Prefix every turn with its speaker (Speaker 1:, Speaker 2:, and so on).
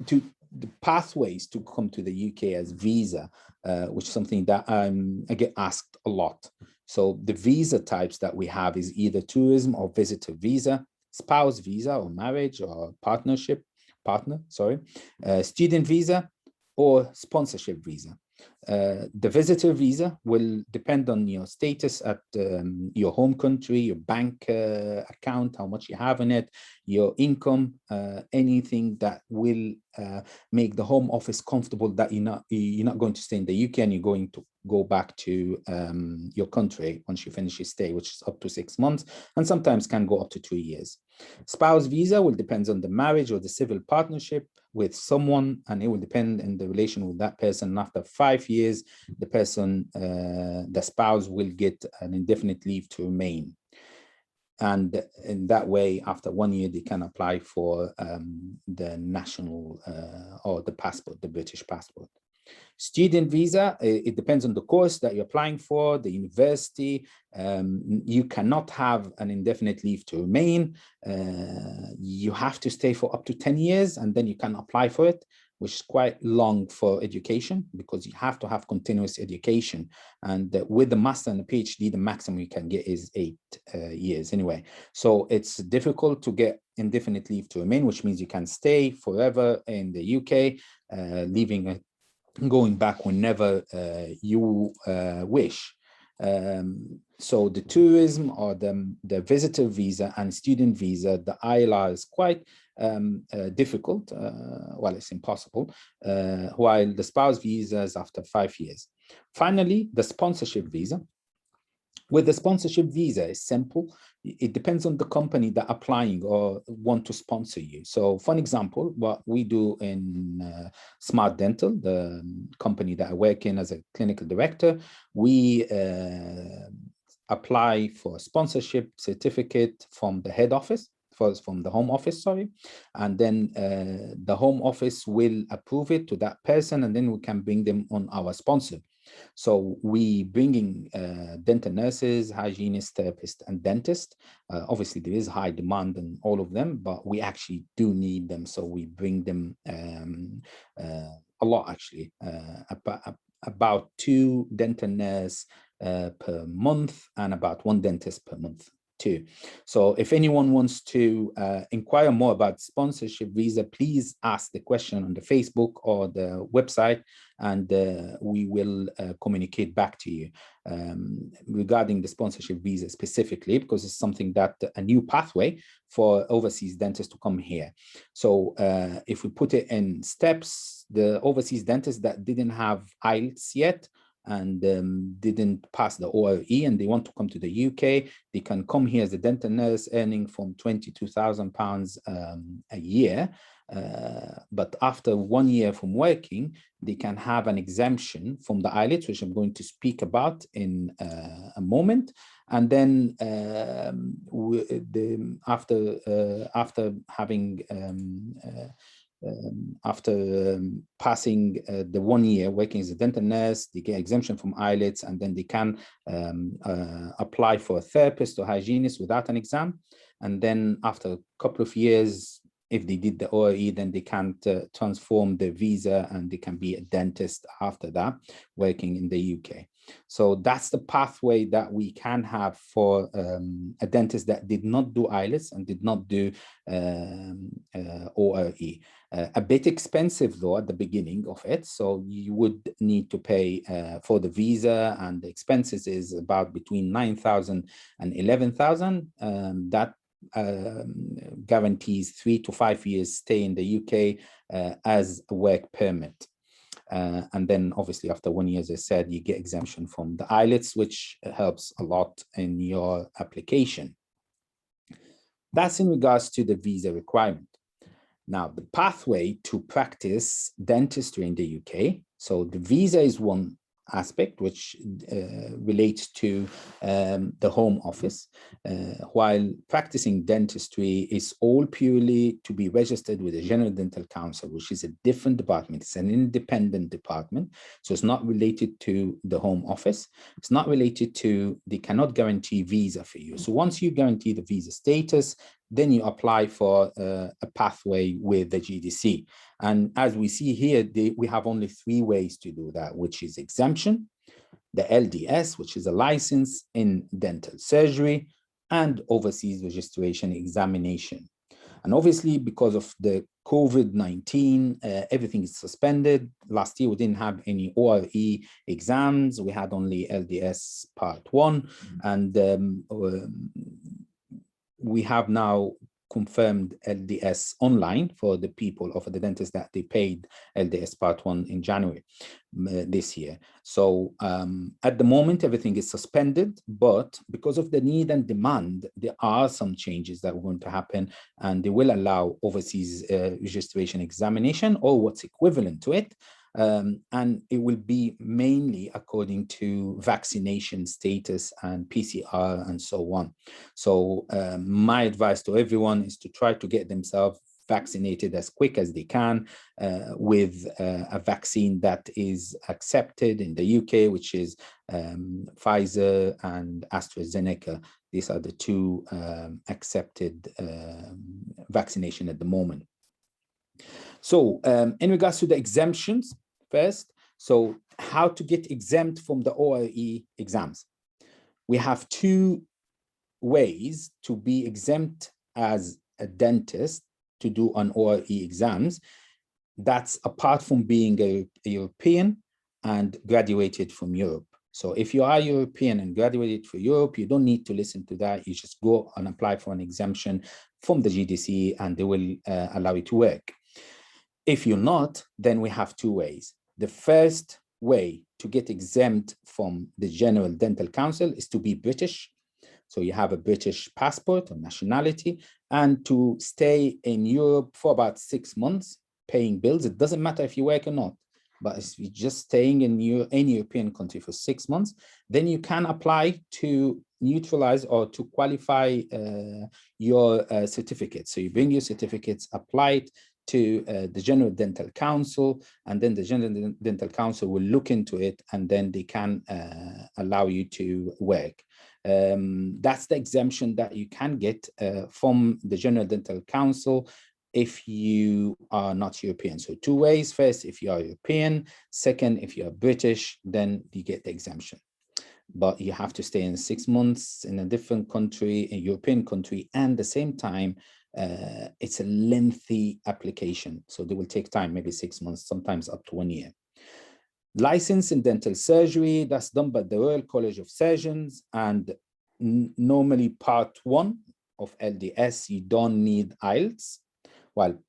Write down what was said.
Speaker 1: to the pathways to come to the UK as visa, which is something that I get asked a lot. So the visa types that we have is either tourism or visitor visa, spouse visa or marriage or partner, student visa or sponsorship visa. The visitor visa will depend on your status at your home country, your bank account, how much you have in it, your income, anything that will make the Home Office comfortable that you're not going to stay in the UK and you're going to go back to your country once you finish your stay, which is up to 6 months and sometimes can go up to 2 years. Spouse visa will depend on the marriage or the civil partnership with someone, and it will depend on the relation with that person. And after 5 years, the person, the spouse will get an indefinite leave to remain. And in that way, after 1 year, they can apply for the national or the passport, the British passport. Student visa, it depends on the course that you're applying for, the university. You cannot have an indefinite leave to remain. You have to stay for up to 10 years and then you can apply for it, which is quite long for education because you have to have continuous education. And with the master and the PhD, the maximum you can get is 8 years anyway. So it's difficult to get indefinite leave to remain, which means you can stay forever in the UK, going back whenever you wish. So the tourism or the visitor visa and student visa, the ILR is quite difficult. Well, it's impossible, while the spouse visa is after 5 years. Finally, the sponsorship visa. With the sponsorship visa, it's simple. It depends on the company that applying or want to sponsor you. So for an example, what we do in Smart Dental, the company that I work in as a clinical director, we apply for a sponsorship certificate from the head office, from the Home Office, sorry. And then the Home Office will approve it to that person, and then we can bring them on our sponsor. So we bringing dental nurses, hygienists, therapists, and dentists. Obviously, there is high demand on all of them, but we actually do need them. So we bring them a lot, actually, about 2 dental nurses per month and about 1 dentist per month too. So if anyone wants to inquire more about sponsorship visa, please ask the question on the Facebook or the website, and we will communicate back to you regarding the sponsorship visa specifically, because it's something that a new pathway for overseas dentists to come here. So if we put it in steps, the overseas dentists that didn't have IELTS yet and didn't pass the ORE and they want to come to the UK, they can come here as a dental nurse earning from £22,000 a year. But after 1 year from working, they can have an exemption from the IELTS, which I'm going to speak about in a moment. And then after having passing the 1 year working as a dental nurse, they get exemption from IELTS, and then they can apply for a therapist or hygienist without an exam. And then after a couple of years, if they did the ORE, then they can transform the visa and they can be a dentist after that, working in the UK. So that's the pathway that we can have for a dentist that did not do IELTS and did not do ORE. A bit expensive though at the beginning of it, so you would need to pay for the visa, and the expenses is about between 9,000 and 11,000. That guarantees 3 to 5 years stay in the UK as a work permit. And then obviously after 1 year, as I said, you get exemption from the IELTS, which helps a lot in your application. That's in regards to the visa requirement. Now, the pathway to practice dentistry in the UK. So the visa is one aspect which relates to the Home Office, while practicing dentistry is all purely to be registered with the General Dental Council, which is a different department. It's an independent department, so it's not related to the Home Office. It's not related to, they cannot guarantee visa for you. So once you guarantee the visa status, then you apply for a pathway with the GDC. And as we see here, we have only 3 ways to do that, which is exemption, the LDS, which is a license in dental surgery, and overseas registration examination. And obviously, because of the COVID-19, everything is suspended. Last year, we didn't have any ORE exams. We had only LDS Part 1. And we have now confirmed LDS online for the people, or for the dentists that they paid LDS Part 1 in January this year. So at the moment, everything is suspended, but because of the need and demand, there are some changes that are going to happen, and they will allow overseas registration examination, or what's equivalent to it. And it will be mainly according to vaccination status and PCR and so on. So my advice to everyone is to try to get themselves vaccinated as quick as they can with a vaccine that is accepted in the UK, which is Pfizer and AstraZeneca. These are the 2 accepted vaccination at the moment. So in regards to the exemptions, first, so how to get exempt from the ORE exams. We have 2 ways to be exempt as a dentist to do an ORE exams. That's apart from being a European and graduated from Europe. So if you are European and graduated from Europe, you don't need to listen to that. You just go and apply for an exemption from the GDC, and they will allow you to work. If you're not, then we have 2 ways. The first way to get exempt from the General Dental Council is to be British. So you have a British passport or nationality, and to stay in Europe for about 6 months, paying bills. It doesn't matter if you work or not, but if you're just staying in any European country for 6 months, then you can apply to neutralize or to qualify your certificate. So you bring your certificates, apply it to the General Dental Council, and then the General Dental Council will look into it, and then they can allow you to work. That's the exemption that you can get from the General Dental Council if you are not European. So 2 ways. First, if you are European. Second, if you are British, then you get the exemption. But you have to stay in 6 months in a different country, a European country, and at the same time, it's a lengthy application. So they will take time, maybe 6 months, sometimes up to 1 year. License in dental surgery, that's done by the Royal College of Surgeons, and normally Part 1 of LDS, you don't need IELTS, while